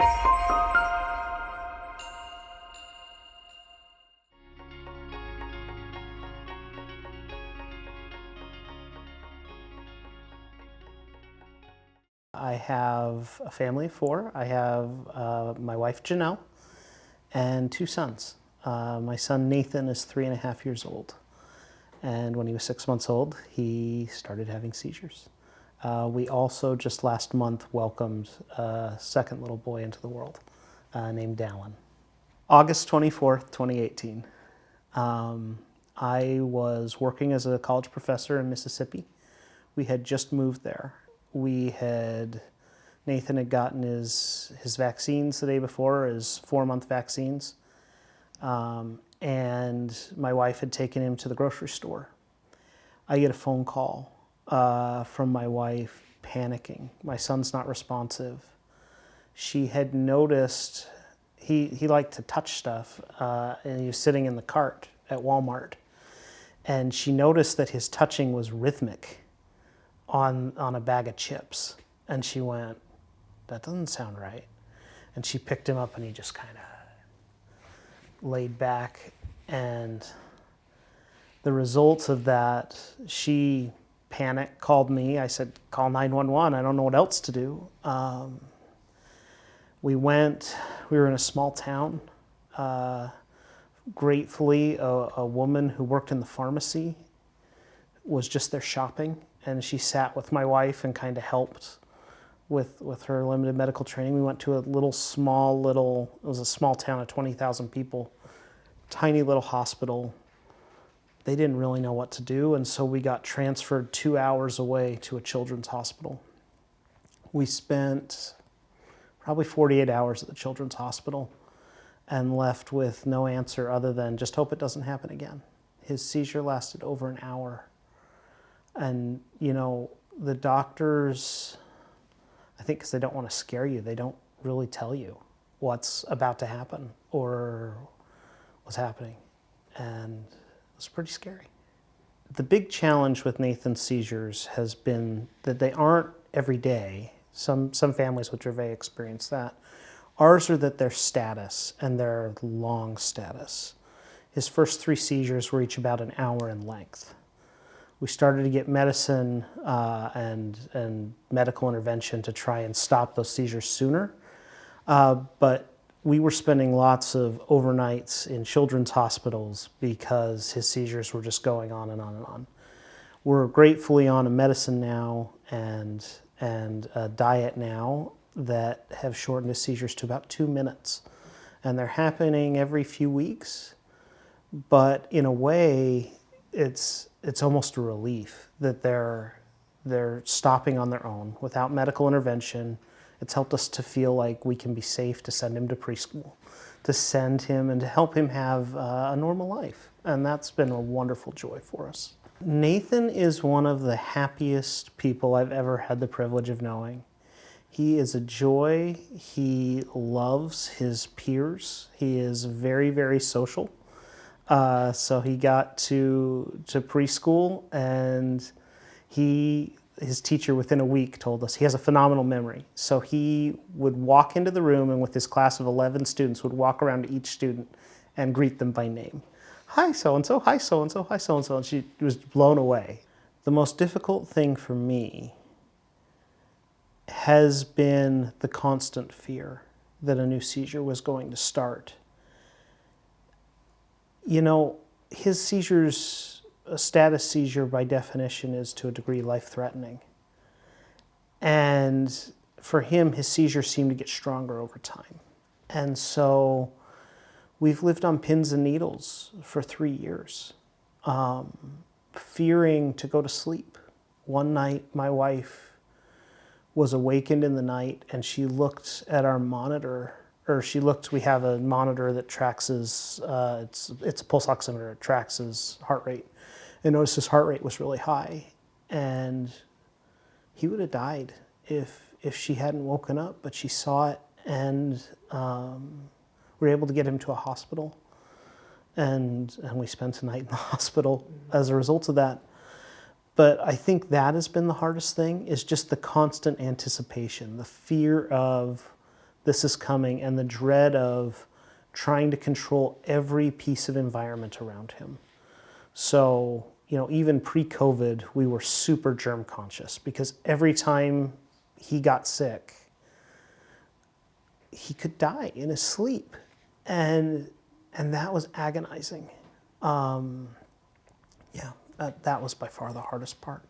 I have a family of four. I have my wife Janelle and two sons. My son Nathan is 3.5 years old, and when he was 6 months old, he started having seizures. We also just last month welcomed a second little boy into the world named Dallin. August 24th, 2018. I was working as a college professor in Mississippi. We had just moved there. Nathan had gotten his vaccines the day before, his 4-month vaccines, and my wife had taken him to the grocery store. I get a phone call from my wife panicking. My son's not responsive. She had noticed he liked to touch stuff, and he was sitting in the cart at Walmart, and she noticed that his touching was rhythmic on a bag of chips, and she went, "That doesn't sound right." And she picked him up, and he just kind of laid back, and the results of that, she panicked, called me. I said, "Call 911, I don't know what else to do." We were in a small town. Gratefully, a woman who worked in the pharmacy was just there shopping, and she sat with my wife and kind of helped with her limited medical training. We went to it was a small town of 20,000 people, tiny little hospital. They didn't really know what to do, and so we got transferred 2 hours away to a children's hospital. We spent probably 48 hours at the children's hospital and left with no answer other than just hope it doesn't happen again. His seizure lasted over an hour. And, the doctors, I think because they don't want to scare you, they don't really tell you what's about to happen or what's happening. And it was pretty scary. The big challenge with Nathan's seizures has been that they aren't every day. Some families with Dravet experience that. Ours are that they're status, and they're long status. His first 3 seizures were each about an hour in length. We started to get medicine and medical intervention to try and stop those seizures sooner, but we were spending lots of overnights in children's hospitals because his seizures were just going on and on and on. We're gratefully on a medicine now and a diet now that have shortened his seizures to about 2 minutes. And they're happening every few weeks, but in a way, it's almost a relief that they're stopping on their own without medical intervention. It's helped us to feel like we can be safe to send him to preschool, to send him and to help him have a normal life. And that's been a wonderful joy for us. Nathan is one of the happiest people I've ever had the privilege of knowing. He is a joy. He loves his peers. He is very, very social. So he got to preschool, and his teacher within a week told us he has a phenomenal memory. So he would walk into the room, and with his class of 11 students would walk around to each student and greet them by name. "Hi, so-and-so, hi, so-and-so, hi, so-and-so," and she was blown away. The most difficult thing for me has been the constant fear that a new seizure was going to start. His seizures, a status seizure by definition is to a degree life-threatening. And for him, his seizures seem to get stronger over time. And so we've lived on pins and needles for 3 years, fearing to go to sleep. One night, my wife was awakened in the night, and she looked at our monitor, we have a monitor that tracks it's a pulse oximeter, it tracks his heart rate, and noticed his heart rate was really high. And he would have died if she hadn't woken up, but she saw it, and we were able to get him to a hospital, and we spent a night in the hospital as a result of that. But I think that has been the hardest thing, is just the constant anticipation, the fear of this is coming, and the dread of trying to control every piece of environment around him. So, even pre-COVID, we were super germ conscious because every time he got sick, he could die in his sleep. And that was agonizing. That was by far the hardest part.